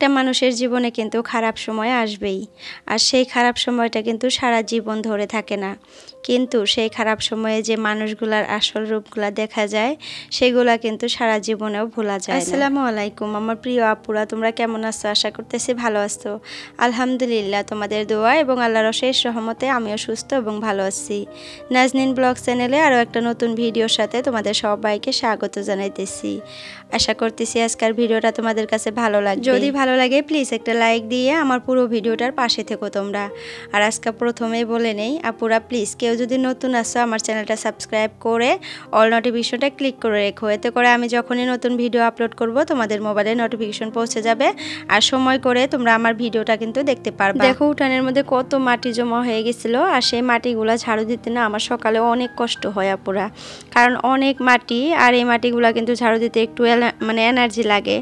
প্রত্যেকটা মানুষের জীবনে কিন্তু খারাপ সময় আসবেই, আর সেই খারাপ সময়টা কিন্তু সারা জীবন ধরে থাকে না। কিন্তু সেই খারাপ সময়ে যে মানুষগুলার আসল রূপগুলা দেখা যায় সেগুলা কিন্তু সারা জীবনেও ভোলা যায় না। আসসালামু আলাইকুম আমার প্রিয় আপুরা, তোমরা কেমন আছো? আশা করতেছি ভালো আছো। আলহামদুলিল্লাহ, তোমাদের দোয়া এবং আল্লাহর অশেষ রহমতে আমিও সুস্থ এবং ভালো আছি। নাজনীন ব্লগ চ্যানেলে আরও একটা নতুন ভিডিওর সাথে তোমাদের সবাইকে স্বাগত জানাইতেছি। আশা করতেছি আজকের ভিডিওটা তোমাদের কাছে ভালো লাগবে। যদি ভালো লাগে প্লিজ একটা লাইক দিয়ে আমার পুরো ভিডিওটার পাশে থেকো তোমরা। আর আজকে প্রথমেই বলে নেই আপুরা, প্লিজ কেউ যদি নতুন আসো আমার চ্যানেলটা সাবস্ক্রাইব করে অল নোটিফিকেশনটা ক্লিক করে রেখো। এতে করে আমি যখনই নতুন ভিডিও আপলোড করব তোমাদের মোবাইলে নোটিফিকেশন পৌঁছে যাবে, আর সময় করে তোমরা আমার ভিডিওটা কিন্তু দেখতে পারবে। দেখো উঠানের মধ্যে কত মাটি জমা হয়ে গেছিলো, আর সেই মাটিগুলো ঝাড়ু দিতে না আমার সকালে অনেক কষ্ট হয় আপুরা, কারণ অনেক মাটি, আর এই মাটিগুলো কিন্তু ঝাড়ু দিতে একটু মানে এনার্জি লাগে।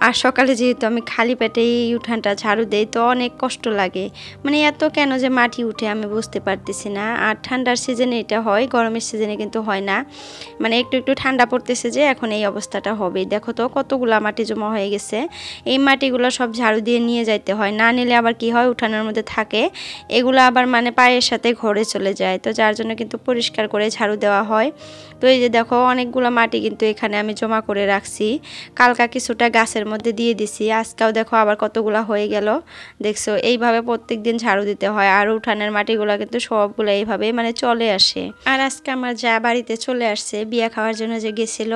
আর সকালে যেহেতু আমি খালি পেটেই উঠানটা ঝাড়ু দেই তো অনেক কষ্ট লাগে, মানে এত কেন যে মাটি উঠে আমি বুঝতে পারতেছি না। আর ঠান্ডার সিজনে এটা হয়, গরমের সিজনে কিন্তু হয় না। মানে একটু একটু ঠান্ডা পড়তেছে যে এখন এই অবস্থাটা হবে। দেখো তো কতগুলা মাটি জমা হয়ে গেছে, এই মাটিগুলো সব ঝাড়ু দিয়ে নিয়ে যাইতে হয়, না নিলে আবার কি হয় উঠানের মধ্যে থাকে, এগুলো আবার মানে পায়ের সাথে ঘরে চলে যায়, তো যার জন্য কিন্তু পরিষ্কার করে ঝাড়ু দেওয়া হয়। তো এই যে দেখো অনেকগুলো মাটি কিন্তু এখানে আমি জমা করে রাখছি, কালকা কিছুটা গাছের মধ্যে দিয়ে দিছি, আজকেও দেখো আবার কতগুলা হয়ে গেল। দেখছো এইভাবে প্রত্যেক দিন ঝাড়ু দিতে হয়, আর উঠানের মাটিগুলো কিন্তু সবগুলো এইভাবে মানে চলে আসে। আর আজকে আমার যা বাড়িতে চলে আসছে, বিয়া খাওয়ার জন্য যে গেছিল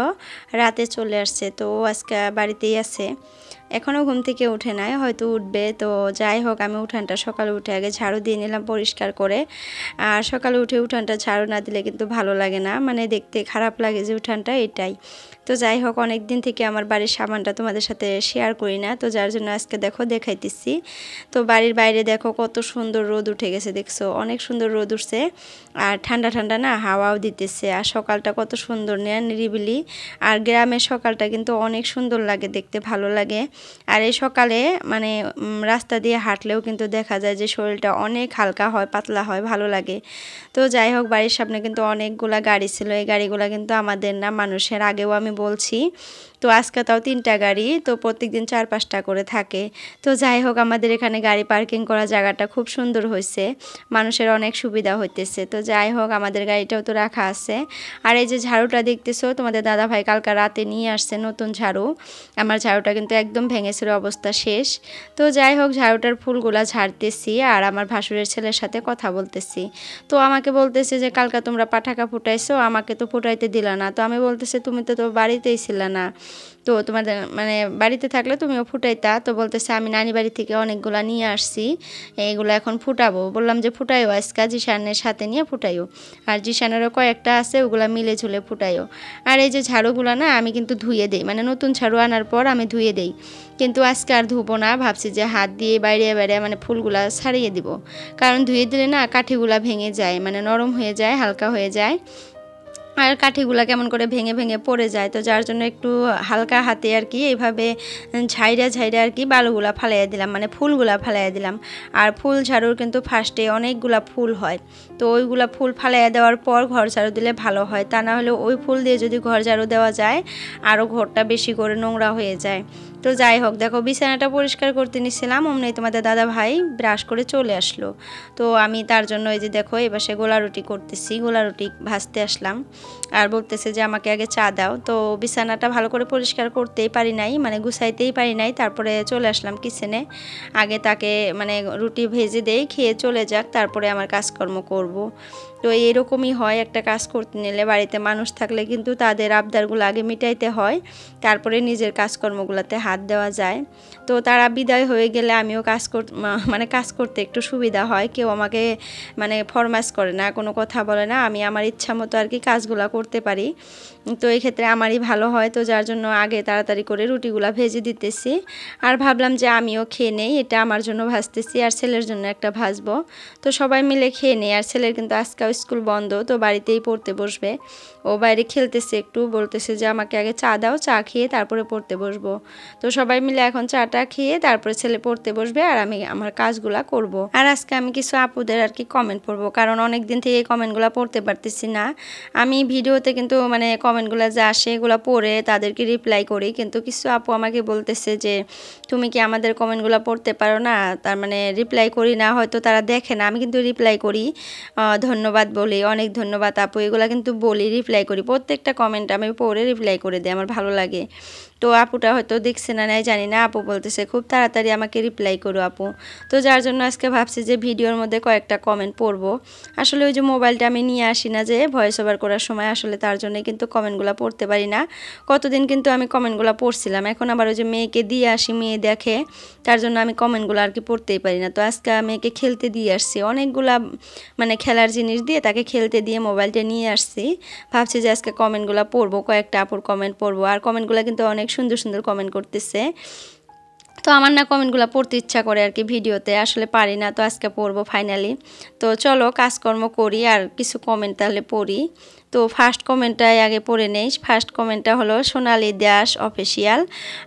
রাতে চলে আসছে, তো আজকে বাড়িতেই আছে, এখনও ঘুম থেকে উঠে নাই, হয়তো উঠবে। তো যাই হোক আমি উঠানটা সকালে উঠে আগে ঝাড়ু দিয়ে নিলাম পরিষ্কার করে। আর সকালে উঠে উঠানটা ঝাড়ু না দিলে কিন্তু ভালো লাগে না, মানে দেখতে খারাপ লাগে যে উঠানটা, এটাই। তো যাই হোক অনেক দিন থেকে আমার বাড়ির সামানটা তোমাদের সাথে শেয়ার করি না, তো যার জন্য আজকে দেখো দেখাইতেছি। তো বাড়ির বাইরে দেখো কত সুন্দর রোদ উঠে গেছে, দেখছো অনেক সুন্দর রোদ উঠছে, আর ঠান্ডা ঠান্ডা না হাওয়াও দিতেছে, আর সকালটা কত সুন্দর নিরিবিলি। আর গ্রামের সকালটা কিন্তু অনেক সুন্দর লাগে, দেখতে ভালো লাগে। আর এই সকালে মানে রাস্তা দিয়ে হাঁটলেও কিন্তু দেখা যায় যে শরীরটা অনেক হালকা হয়, পাতলা হয়, ভালো লাগে। তো যাই হোক বাড়ির সামনে কিন্তু অনেকগুলা গাড়ি ছিল, এই গাড়িগুলা কিন্তু আমাদের না, মানুষের, আগেও আমি বলছি। তো আজকে তাও 3টা গাড়ি, তো প্রত্যেকদিন 4-5টা করে থাকে। তো যাই হোক আমাদের এখানে গাড়ি পার্কিং করা জায়গাটা খুব সুন্দর হয়েছে, মানুষের অনেক সুবিধা হইতেছে। তো যাই হোক আমাদের গাড়িটাও তো রাখা আছে। আর এই যে ঝাড়ুটা দেখতেছো তোমাদের দাদা ভাই কালকে রাতে নিয়ে আসছে নতুন ঝাড়ু, আমার ঝাড়ুটা কিন্তু একদম ভেঙেছিল, অবস্থা শেষ। তো যাই হোক ঝাড়ুটার ফুলগুলা ঝাড়তেছি, আর আমার ভাসুরের ছেলের সাথে কথা বলতেছি। তো আমাকে বলতেছে যে কালকে তোমরা পাঠাকা ফুটাইছো, আমাকে তো ফুটাইতে দিলা না। তো আমি বলতেছি তুমি তো বাড়িতেই ছিলে না, তো তোমাদের মানে বাড়িতে থাকলে তুমিও ফুটাইতা। তো বলতেছে আমি নানি বাড়ি থেকে অনেকগুলা নিয়ে আসছি, এইগুলো এখন ফুটাবো। বললাম যে ফুটাইও আজকা জিশানের সাথে নিয়ে ফুটাইও, আর জিশানেরও কয়েকটা আছে ওগুলা মিলে ঝুলে ফুটাইও। আর এই যে ঝাড়ুগুলো না আমি কিন্তু ধুয়ে দেই, মানে নতুন ঝাড়ু আনার পর আমি ধুয়ে দেই, কিন্তু আজকে আর ধুবো না, ভাবছি যে হাত দিয়ে বাইরে বাইরে মানে ফুলগুলা ছাড়িয়ে দিব, কারণ ধুয়ে দিলে না কাঠিগুলা ভেঙে যায়, মানে নরম হয়ে যায়, হালকা হয়ে যায়, আর কাঠিগুলা কেমন করে ভেঙে ভেঙে পড়ে যায়। তো যার জন্য একটু হালকা হাতে আর কি এইভাবে ঝাইরা ঝাইরা আর কি বালুগুলা ফালাইয়া দিলাম, মানে ফুলগুলা ফালাইয়া দিলাম। আর ফুল ঝাড়ুর কিন্তু ফার্স্টে অনেকগুলা ফুল হয়, তো ওইগুলা ফুল ফালাইয়া দেওয়ার পর ঘর ঝাড়ু দিলে ভালো হয়, তা না হলে ওই ফুল দিয়ে যদি ঘর ঝাড়ু দেওয়া যায় আরও ঘরটা বেশি করে নোংরা হয়ে যায়। তো যাই হোক দেখো বিছানাটা পরিষ্কার করতে নিচ্ছিলাম, অমনি তোমাদের দাদা ভাই ব্রাশ করে চলে আসলো। তো আমি তার জন্য এই যে দেখো এবার সে গোলা রুটি করতেছি, গোলা রুটি ভাজতে আসলাম, আর বলতেছে যে আমাকে আগে চা দাও। তো বিছানাটা ভালো করে পরিষ্কার করতেই পারি নাই, মানে গুছাইতেই পারি নাই, তারপরে চলে আসলাম কিচেনে। আগে তাকে মানে রুটি ভেজে দেই, খেয়ে চলে যাক, তারপরে আমার কাজকর্ম করব। তো এরকমই হয়, একটা কাজ করতে নিলে বাড়িতে মানুষ থাকলে কিন্তু তাদের আবদারগুলো আগে মিটাইতে হয়, তারপরে নিজের কাজকর্মগুলোতে হাত দেওয়া যায়। তো তারা বিদায় হয়ে গেলে আমিও মানে কাজ করতে একটু সুবিধা হয়, কেউ আমাকে মানে ফরমাস করে না, কোনো কথা বলে না, আমি আমার ইচ্ছা মতো আর কি কাজগুলো করতে পারি। তো এই ক্ষেত্রে আমারই ভালো হয়, তো যার জন্য আগে তাড়াতাড়ি করে রুটিগুলো ভেজে দিতেছি। আর ভাবলাম যে আমিও খেয়ে নেই, এটা আমার জন্য ভাজতেছি আর ছেলের জন্য একটা ভাজবো, তো সবাই মিলে খেয়ে নেই। আর ছেলের কিন্তু আজকাল স্কুল বন্ধ, তো বাড়িতেই পড়তে বসবে, ও বাইরে খেলতেছে একটু, বলতেছে যে আমাকে আগে চা দাও, চা খেয়ে তারপরে পড়তে বসবো। তো তো সবাই মিলে এখন চাটা খেয়ে তারপরে ছেলে পড়তে বসবে আর আমি আমার কাজগুলা করব। আর আজকে আমি কিছু আপুদের আর কি কমেন্ট পড়বো, কারণ অনেক দিন থেকে এই কমেন্টগুলো পড়তে পারতেছি না। আমি ভিডিওতে কিন্তু মানে কমেন্টগুলো যে আসে এগুলো পড়ে তাদেরকে রিপ্লাই করি, কিন্তু কিছু আপু আমাকে বলতেছে যে তুমি কি আমাদের কমেন্টগুলো পড়তে পারো না, তার মানে রিপ্লাই করি না, হয়তো তারা দেখে না। আমি কিন্তু রিপ্লাই করি, ধন্যবাদ বলি, অনেক ধন্যবাদ আপু, এগুলো কিন্তু বলি, রিপ্লাই করি, প্রত্যেকটা কমেন্ট আমি পড়ে রিপ্লাই করে দিই, আমার ভালো লাগে। তো আপুটা হয়তো দেখছে না নাই জানি না, আপু বলতেছে খুব তাড়াতাড়ি আমাকে রিপ্লাই করো আপু। তো যার জন্য আজকে ভাবছি যে ভিডিওর মধ্যে কয়েকটা কমেন্ট পড়বো। আসলে ওই যে মোবাইলটা আমি নিয়ে আসি না যে ভয়েস ওভার করার সময়, আসলে তার জন্যই কিন্তু কমেন্টগুলো পড়তে পারি না। কতদিন কিন্তু আমি কমেন্টগুলো পড়ছিলাম, এখন আবার ওই যে মেয়েকে দিয়ে আসি, মেয়ে দেখে, তার জন্য আমি কমেন্টগুলো আর কি পড়তেই পারি না। তো আজকে মেয়েকে খেলতে দিয়ে আসছি, অনেকগুলা মানে খেলার জিনিস দিয়ে তাকে খেলতে দিয়ে মোবাইলটা নিয়ে আসছি। ভাবছি যে আজকে কমেন্টগুলো পড়বো, কয়েকটা আপুর কমেন্ট পড়বো। আর কমেন্টগুলো কিন্তু অনেক সুন্দর সুন্দর কমেন্ট করতেছে। তো আমার না কমেন্টগুলো পড়তে ইচ্ছা করে আর কি ভিডিওতে, আসলে পারি না। তো আজকে পড়বো ফাইনালি। তো চলো কাজকর্ম করি আর কিছু কমেন্ট তাহলে পড়ি। তো ফার্স্ট কমেন্টটাই আগে পড়ে নেই। ফার্স্ট কমেন্টটা হলো সোনালী দাস অফিসিয়াল,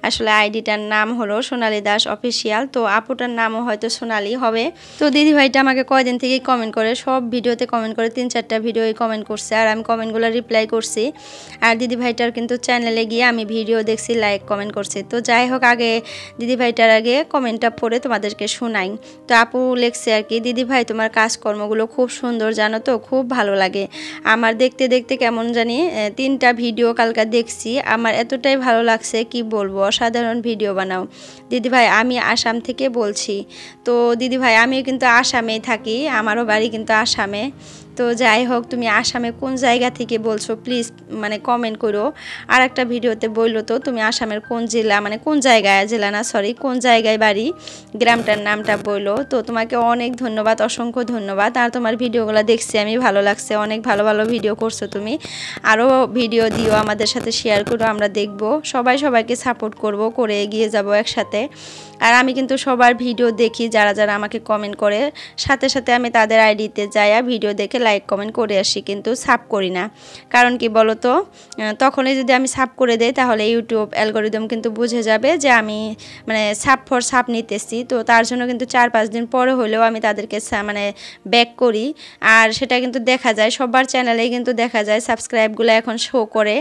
আসলে আইডিটার নাম হলো সোনালী দাস অফিসিয়াল। তো আপুটার নামও হয়তো সোনালী হবে। তো দিদিভাইটা আমাকে কয়দিন থেকেই কমেন্ট করে, সব ভিডিওতে কমেন্ট করে, 3-4টা ভিডিওই কমেন্ট করছে, আর আমি কমেন্টগুলো রিপ্লাই করছি। আর দিদিভাইটার কিন্তু চ্যানেলে গিয়ে আমি ভিডিও দেখছি, লাইক কমেন্ট করছি। তো যাই হোক, আগে দিদিভাইটার আগে কমেন্টটা পড়ে তোমাদেরকে শোনাই। তো আপু লেখছে আর কি, দিদিভাই তোমার কাজকর্মগুলো খুব সুন্দর জানো তো, খুব ভালো লাগে আমার দেখতে দেখতে কেমন জানি 3টা ভিডিও কালকে দেখছি, আমার এতটাই ভালো লাগছে কি বলবো, অসাধারণ ভিডিও বানাও দিদিভাই। আমি আসাম থেকে বলছি। তো দিদিভাই আমিও কিন্তু আসামেই থাকি, আমারও বাড়ি কিন্তু আসামে। তো যাই হোক, তুমি আসামে কোন জায়গা থেকে বলছো প্লিজ মানে কমেন্ট করো। আর একটা ভিডিওতে বললো তো তুমি আসামের কোন জেলা, মানে কোন জায়গায়, জেলা না সরি, কোন জায়গায় বাড়ি, গ্রামটার নামটা বললো। তো তোমাকে অনেক ধন্যবাদ, অসংখ্য ধন্যবাদ। আর তোমার ভিডিওগুলো দেখছি আমি, ভালো লাগছে, অনেক ভালো ভালো ভিডিও করছো তুমি। আরও ভিডিও দিও, আমাদের সাথে শেয়ার করো, আমরা দেখব, সবাই সবাইকে সাপোর্ট করব, করে এগিয়ে যাব একসাথে। আর আমি কিন্তু সবার ভিডিও দেখি, যারা যারা আমাকে কমেন্ট করে, সাথে সাথে আমি তাদের আইডিতে যাই, ভিডিও দেখে লাইক কমেন্ট করে আসি, কিন্তু সাব করি না। কারণ কি বলো তো, তখনই যদি আমি সাব করে দেই তাহলে ইউটিউব অ্যালগোরিদম কিন্তু বুঝে যাবে যে আমি মানে সাব ফর সাব নিতেছি। তো তার জন্য কিন্তু 4-5 দিন পরে হলেও আমি তাদেরকে মানে ব্যাক করি। আর সেটা কিন্তু দেখা যায় সবার চ্যানেলেই কিন্তু দেখা যায়, সাবস্ক্রাইবগুলো এখন শো করে,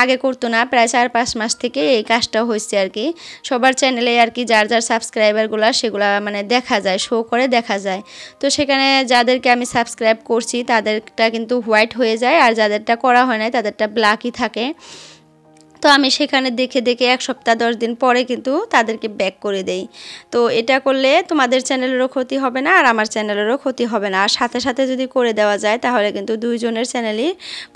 আগে করতো না, প্রায় 4-5 মাস থেকে এই কাজটা হয়েছে আর কি। সবার চ্যানেলে আর কি যার যার সাবস্ক্রাইবারগুলো সেগুলা মানে দেখা যায়, শো করে দেখা যায়। তো সেখানে যাদেরকে আমি সাবস্ক্রাইব করছি তাদেরটা কিন্তু হোয়াইট হয়ে যায়, আর যাদেরটা করা হয় না তাদেরটা ব্ল্যাকই থাকে। তো আমি সেখানে দেখে দেখে 1 সপ্তাহ 10 দিন পরে কিন্তু তাদেরকে ব্যাক করে দেই। তো এটা করলে তোমাদের চ্যানেলেরও ক্ষতি হবে না আর আমার চ্যানেলেরও ক্ষতি হবে না। আর সাথে সাথে যদি করে দেওয়া যায় তাহলে কিন্তু দুইজনের চ্যানেলই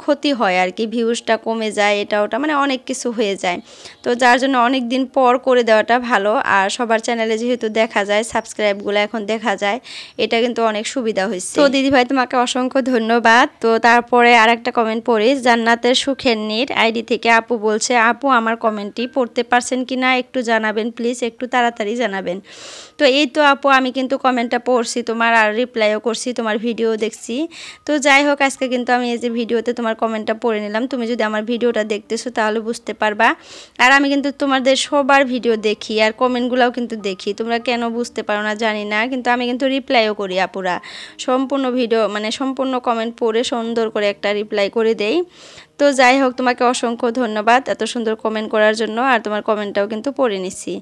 ক্ষতি হয় আর কি, ভিউজটা কমে যায়, এটা ওটা মানে অনেক কিছু হয়ে যায়। তো যার জন্য অনেক দিন পর করে দেওয়াটা ভালো। আর সবার চ্যানেলে যেহেতু দেখা যায়, সাবস্ক্রাইবগুলো এখন দেখা যায়, এটা কিন্তু অনেক সুবিধা হয়েছে। তো দিদিভাই তোমাকে অসংখ্য ধন্যবাদ। তো তারপরে আরেকটা কমেন্ট পড়ি, জান্নাতের সুখের নীড় আইডি থেকে আপু বলছে, আপু আমার কমেন্টটি পড়তে পারছেন কি না একটু জানাবেন প্লিজ, একটু তাড়াতাড়ি জানাবেন। তো এই তো আপু আমি কিন্তু কমেন্টটা পড়ছি তোমার, আর রিপ্লাইও করছি, তোমার ভিডিও দেখছি। তো যাই হোক, আজকে কিন্তু আমি এই যে ভিডিওতে তোমার কমেন্টটা পড়ে নিলাম। তুমি যদি আমার ভিডিওটা দেখতেছো তাহলে বুঝতে পারবা। আর আমি কিন্তু তোমাদের সবার ভিডিও দেখি আর কমেন্টগুলোও কিন্তু দেখি, তোমরা কেন বুঝতে পারো না জানি না, কিন্তু আমি কিন্তু রিপ্লাইও করি আপুরা, সম্পূর্ণ ভিডিও মানে সম্পূর্ণ কমেন্ট পড়ে সুন্দর করে একটা রিপ্লাই করে দেই। তো যাই হোক, তোমাকে অসংখ্য ধন্যবাদ এত সুন্দর কমেন্ট করার জন্য, আর তোমার কমেন্টটাও কিন্তু পড়ে নিচ্ছি।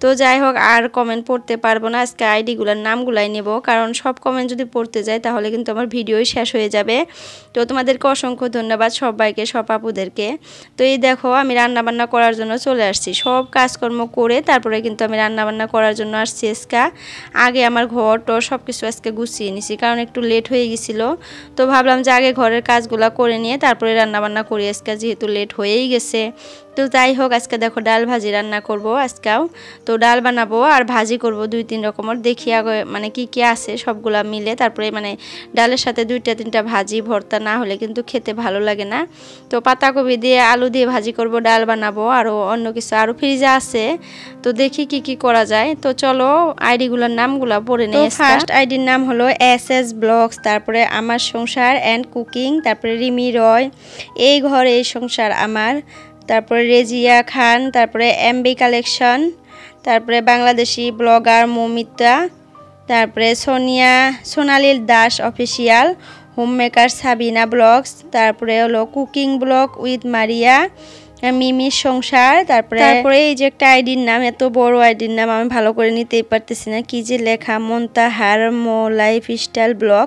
তো যাই হোক, আর কমেন্ট পড়তে পারবো না, আজকে আইডিগুলোর নামগুলাই নেব, কারণ সব কমেন্ট যদি পড়তে যায় তাহলে কিন্তু আমার ভিডিওই শেষ হয়ে যাবে। তো তোমাদেরকে অসংখ্য ধন্যবাদ সবাইকে, সব আপুদেরকে। তো এই দেখো আমি রান্নাবান্না করার জন্য চলে আসছি, সব কাজকর্ম করে তারপরে কিন্তু আমি রান্নাবান্না করার জন্য আসছি। আগে আমার ঘর টর সব কিছু আজকে গুছিয়ে নিছি, কারণ একটু লেট হয়ে গেছিলো। তো ভাবলাম যে আগে ঘরের কাজগুলো করে নিয়ে তারপরে রান্নাবান্না করি, আজকে যেহেতু লেট হয়েই গেছে। তো যাই হোক, আজকে দেখো ডাল ভাজি রান্না করব আজকেও। তো ডাল বানাবো আর ভাজি করব 2-3 রকমের, দেখি আগে মানে কি কি আছে সবগুলা মিলে, তারপরে মানে ডালের সাথে 2-3টা ভাজি ভর্তা না হলে কিন্তু খেতে ভালো লাগে না। তো পাতাকপি দিয়ে আলু দিয়ে ভাজি করব, ডাল বানাবো, আরও অন্য কিছু আরও ফ্রিজে আছে। তো দেখি কি কি করা যায়। তো চলো আইডিগুলোর নামগুলো পড়ে নিই। ফার্স্ট আইডির নাম হলো SS ব্লগস, তারপরে আমার সংসার অ্যান্ড কুকিং, তারপরে রিমি রয়, এই ঘর এই সংসার আমার, তারপরে রেজিয়া খান, তারপরে এমবি কালেকশন, তারপরে বাংলাদেশি ব্লগার মৌমিতা, তারপরে Sonali Das official, homemaker Sabina blogs, তারপরে হলো কুকিং ব্লগ উইথ মারিয়া, মিমির সংসার, তারপরে এই যে একটা আইডির নাম, এত বড় আইডির নাম আমি ভালো করে নিতেই পারতেছি না, কি যে লেখা, মুনতাহার মো লাইফস্টাইল ব্লগ।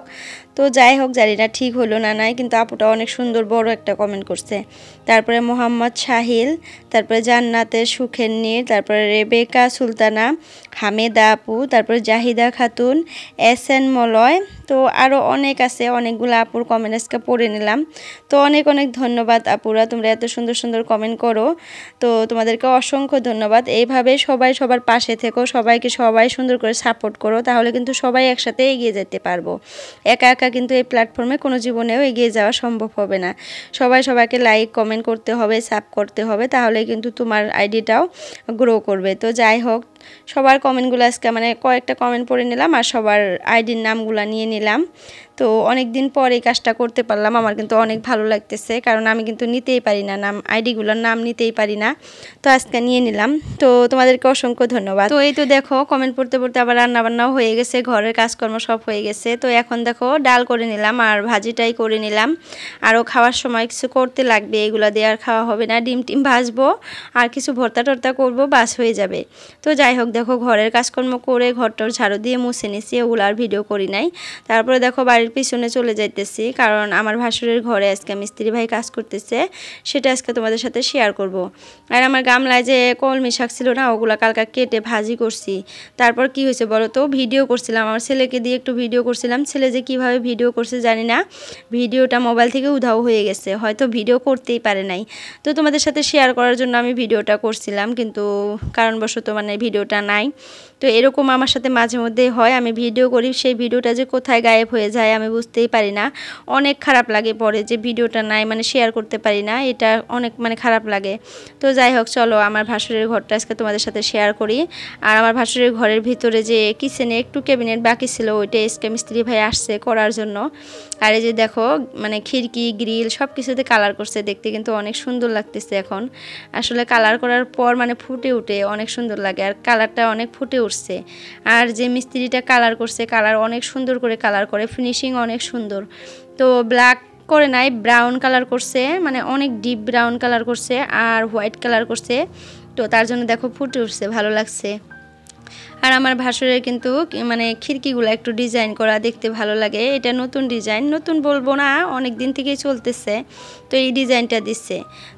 তো যাই হোক, জানি না ঠিক হলো না নাই, কিন্তু আপুটা অনেক সুন্দর বড় একটা কমেন্ট করছে। তারপরে মোহাম্মদ শাহিল, তারপরে জান্নাতের সুখের নীর, তারপরে রেবেকা সুলতানা, হামেদা আপু, তারপরে জাহিদা খাতুন, এসএন মলয়। তো আরও অনেক আছে, অনেকগুলো আপুর কমেন্ট আজকে পড়ে নিলাম। তো অনেক অনেক ধন্যবাদ আপুরা, তোমরা এত সুন্দর সুন্দর কমেন্ট করো। তো তোমাদেরকে অসংখ্য ধন্যবাদ। এইভাবে সবাই সবার পাশে থেকো, সবাই সুন্দর করে সাপোর্ট করো, তাহলে কিন্তু সবাই একসাথে এগিয়ে যেতে পারবো। একা একা কিন্তু এই প্ল্যাটফর্মে কোনো জীবনেও এগিয়ে যাওয়া সম্ভব হবে না। সবাইকে লাইক কমেন্ট করতে হবে, সাব করতে হবে, তাহলে কিন্তু তোমার আইডিটাও গ্রো করবে। তো যাই হোক, সবার কমেন্টগুলো আজকে মানে কয়েকটা কমেন্ট পড়ে নিলাম আর সবার আইডির নামগুলো নিয়ে নিলাম। তো অনেক দিন পর এই কাজটা করতে পারলাম, আমার কিন্তু অনেক ভালো লাগতেছে, কারণ আমি কিন্তু নিতেই পারি না নাম, আইডিগুলোর নাম নিতেই পারি না। তো আজকে নিয়ে নিলাম। তো তোমাদেরকে অসংখ্য ধন্যবাদ। তো এই তো দেখো, কমেন্ট পড়তে পড়তে আবার রান্নাবান্নাও হয়ে গেছে, ঘরের কাজকর্ম সব হয়ে গেছে। তো এখন দেখো ডাল করে নিলাম আর ভাজিটাই করে নিলাম। আরও খাওয়ার সময় কিছু করতে লাগবে, এগুলো দিয়ে আর খাওয়া হবে না। ডিম ভাজবো আর কিছু ভর্তা টর্তা করবো, বাস হয়ে যাবে। তো যাই হোক, দেখো ঘরের কাজকর্ম করে ঘরটার ঝাড়ু দিয়ে মুছে নিছি, ওগুলো আর ভিডিও করি নাই। তারপরে দেখো বাড়ির পিছনে চলে যাইতেছি, কারণ আমার ভাসুরের ঘরে আজকে মিস্ত্রি ভাই কাজ করতেছে, সেটা আজকে তোমাদের সাথে শেয়ার করব। আর আমার গামলায় যে কলমি শাক ছিল না, ওগুলো কালকে কেটে ভাজি করছি। তারপর কি হয়েছে বলো তো, ভিডিও করছিলাম, আমার ছেলেকে দিয়ে একটু ভিডিও করছিলাম। ছেলে যে কিভাবে ভিডিও করছে জানি না, ভিডিওটা মোবাইল থেকে উধাও হয়ে গেছে, হয়তো ভিডিও করতেই পারে নাই। তো তোমাদের সাথে শেয়ার করার জন্য আমি ভিডিওটা করছিলাম, কিন্তু কারণবশত মানে ভিডিওটা নাই। তো এরকম আমার সাথে মাঝে মধ্যেই হয়, আমি ভিডিও করি, সেই ভিডিওটা যে কোথায় গায়েব হয়ে যায় আমি বুঝতেই পারি না। অনেক খারাপ লাগে পরে যে ভিডিওটা নাই, মানে শেয়ার করতে পারি না, এটা অনেক মানে খারাপ লাগে। তো যাই হোক, চলো আমার ভাসুরের ঘরটা আজকে তোমাদের সাথে শেয়ার করি। আর আমার ভাসুরের ঘরের ভিতরে যে কিচেনে একটু ক্যাবিনেট বাকি ছিল, ওইটা এসকে মিস্ত্রি ভাই আসছে করার জন্য। আর এই যে দেখো, মানে খিড়কি গ্রিল সব কিছুতে কালার করছে, দেখতে কিন্তু অনেক সুন্দর লাগতেছে। এখন আসলে কালার করার পর মানে ফুটে উঠে অনেক সুন্দর লাগে, আর কালারটা অনেক ফুটে উঠছে। আর যে মিস্ত্রিটা কালার করছে, কালার অনেক সুন্দর করে কালার করে, ফিনিশিং অনেক সুন্দর। তো ব্ল্যাক করে নাই, ব্রাউন কালার করছে, মানে অনেক ডিপ ব্রাউন কালার করছে আর হোয়াইট কালার করছে। তো তার জন্য দেখো ফুটে উঠছে, ভালো লাগছে। আর আমার ভাসুরের কিন্তু মানে খিড়কিগুলো একটু ডিজাইন করা, দেখতে ভালো লাগে। এটা নতুন ডিজাইন, নতুন বলবো না, অনেক দিন থেকেই চলতেছে। তো এই ডিজাইনটা দিচ্ছে,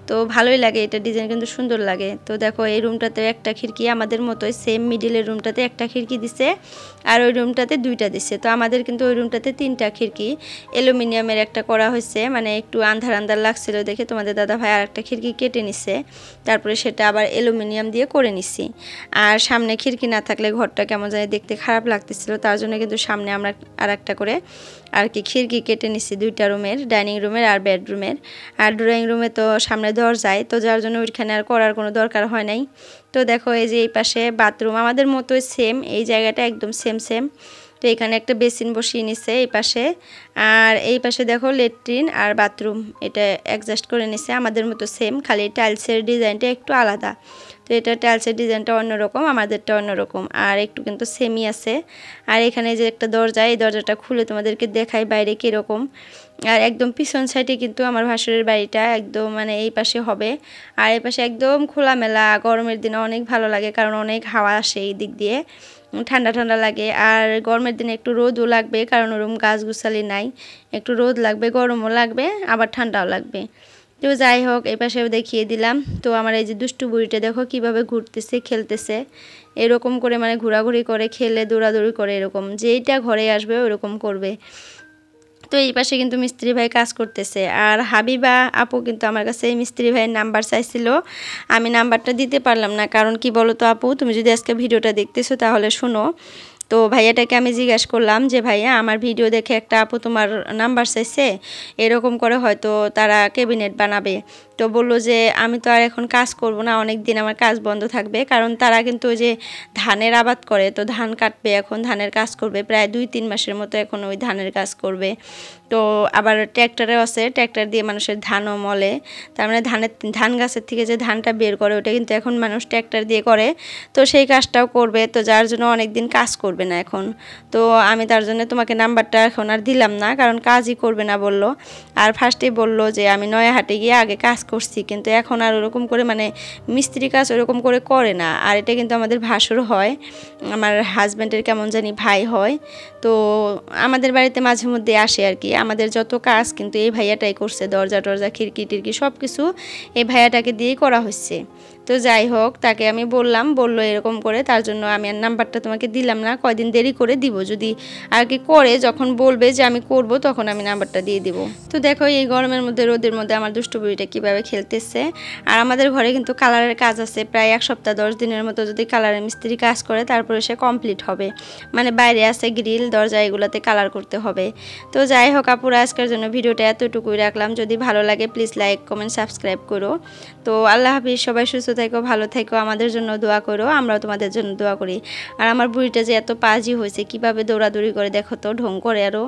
তো ভালোই লাগে, এটা ডিজাইন কিন্তু সুন্দর লাগে। তো দেখো এই রুমটাতে একটা খিড়কি, আমাদের মতোই সেম মিডিলের রুমটাতে একটা খিড়কি দিছে, আর ওই রুমটাতে দুইটা দিছে। তো আমাদের কিন্তু ওই রুমটাতে তিনটা খিড়কি, অ্যালুমিনিয়ামের একটা করা হয়েছে, মানে একটু আন্ধার আন্ধার লাগছিল দেখে তোমাদের দাদা ভাই আর একটা খিড়কি কেটে নিছে, তারপরে সেটা আবার অ্যালুমিনিয়াম দিয়ে করে নিছি। আর সামনে খিড়কি না থাকলে ঘরটা কেমন জানি দেখতে খারাপ লাগতেছিল, তার জন্য কিন্তু সামনে আমরা আর একটা করে আর কি খিড়কি কেটে নিছি, দুইটা রুমের, ডাইনিং রুমের আর বেডরুমের। আর ড্রয়িং রুমে তো সামনে দরজায়, তো যার জন্য ওইখানে আর করার কোনো দরকার হয় নাই। তো দেখো এই যে এই পাশে বাথরুম, আমাদের মতোই সেম, এই জায়গাটা একদম সেম। তো এখানে একটা বেসিন বসিয়ে নিছে এই পাশে, আর এই পাশে দেখো লেট্রিন আর বাথরুম, এটা অ্যাডজাস্ট করে নিছে আমাদের মতো সেম, খালি টাইলসের ডিজাইনটা একটু আলাদা। তো এটা টাইলসের ডিজাইনটা অন্যরকম, আমাদেরটা অন্যরকম, আর একটু কিন্তু সেমই আছে। আর এখানে যে একটা দরজা, এই দরজাটা খুলে তোমাদেরকে দেখাই বাইরে কীরকম। আর একদম পিছন সাইডে কিন্তু আমার ভাসুরের বাড়িটা একদম মানে এই পাশে হবে, আর এই পাশে একদম খোলামেলা, গরমের দিনে অনেক ভালো লাগে, কারণ অনেক হাওয়া আসে এই দিক দিয়ে, ঠান্ডা ঠান্ডা লাগে। আর গরমের দিনে একটু রোদও লাগবে, কারণ ওরকম গাছগুছালি নাই, একটু রোদ লাগবে, গরমও লাগবে, আবার ঠান্ডাও লাগবে। তো যাই হোক, এই পাশেও দেখিয়ে দিলাম। তো আমার এই যে দুষ্টু বুড়িটা দেখো কিভাবে ঘুরতেছে, খেলতেছে, এরকম করে মানে ঘোরাঘুরি করে, খেলে দৌড়াদৌড়ি করে, এরকম যেইটা ঘরে আসবে ওরকম করবে। তো এই পাশে কিন্তু মিস্ত্রি ভাই কাজ করতেছে, আর হাবিবা আপু কিন্তু আমার কাছে এই মিস্ত্রি ভাইয়ের নাম্বার চাইছিল, আমি নাম্বারটা দিতে পারলাম না, কারণ কি বলো তো আপু, তুমি যদি আজকে ভিডিওটা দেখতেছো তাহলে শোনো। তো ভাইয়াটাকে আমি জিজ্ঞাসা করলাম যে ভাইয়া, আমার ভিডিও দেখে একটা আপু তোমার নাম্বার চাইছে, এরকম করে হয়তো তারা ক্যাবিনেট বানাবে। তো বললো যে আমি তো আর এখন কাজ করব না, অনেক দিন আমার কাজ বন্ধ থাকবে, কারণ তারা কিন্তু ওই যে ধানের আবাদ করে, তো ধান কাটবে, এখন ধানের কাজ করবে, প্রায় 2-3 মাসের মতো এখন ওই ধানের কাজ করবে। তো আবার ট্র্যাক্টরে আছে, ট্র্যাক্টর দিয়ে মানুষের ধানও মলে, তার মানে ধান গাছের থেকে যে ধানটা বের করে ওটা কিন্তু এখন মানুষ ট্র্যাক্টর দিয়ে করে। তো সেই কাজটাও করবে, তো যার জন্য অনেক দিন কাজ করবে না এখন। তো আমি তার জন্য তোমাকে নাম্বারটা এখন আর দিলাম না, কারণ কাজই করবে না বললো। আর ফার্স্টেই বললো যে আমি নয়াহাটে গিয়ে আগে কাজ করছি, কিন্তু এখন আর ওরকম করে মানে মিস্ত্রি কাজ ওরকম করে না। আর এটা কিন্তু আমাদের ভাসুর হয়, আমার হাজব্যান্ডের কেমন জানি ভাই হয়। তো আমাদের বাড়িতে মাঝে মধ্যে আসে আর কি। আমাদের যত কাজ কিন্তু এই ভাইয়াটাই করছে, দরজা টরজা খিড়কি টিড়কি সব কিছু এই ভাইয়াটাকে দিয়েই করা হচ্ছে। তো যাই হোক, তাকে আমি বললো এরকম করে, তার জন্য আমি আর নাম্বারটা তোমাকে দিলাম না, কয়দিন দেরি করে দিব, যদি আর কি করে যখন বলবে যে আমি করব তখন আমি নাম্বারটা দিয়ে দিব। তো দেখো এই গরমের মধ্যে রোদের মধ্যে আমার দুষ্টু বুড়িটা কীভাবে খেলতেছে। আর আমাদের ঘরে কিন্তু কালারের কাজ আছে, প্রায় 1 সপ্তাহ 10 দিনের মতো যদি কালারের মিস্ত্রি কাজ করে তারপরে সে কমপ্লিট হবে। মানে বাইরে আছে গ্রিল দরজা, এগুলোতে কালার করতে হবে। তো যাই হোক আপুরা, আজকের জন্য ভিডিওটা এতটুকুই রাখলাম। যদি ভালো লাগে প্লিজ লাইক কমেন্ট সাবস্ক্রাইব করো। তো আল্লাহ হাফিজ, সবাই সুস্থ থেকো, ভালো থেকো, আমাদের জন্য দোয়া করো, আমরাও তোমাদের জন্য দোয়া করি। আর আমার বুড়িটা যে এত পাজি হয়েছে, কিভাবে দৌড়াদৌড়ি করে দেখো তো, ঢং করে আরও।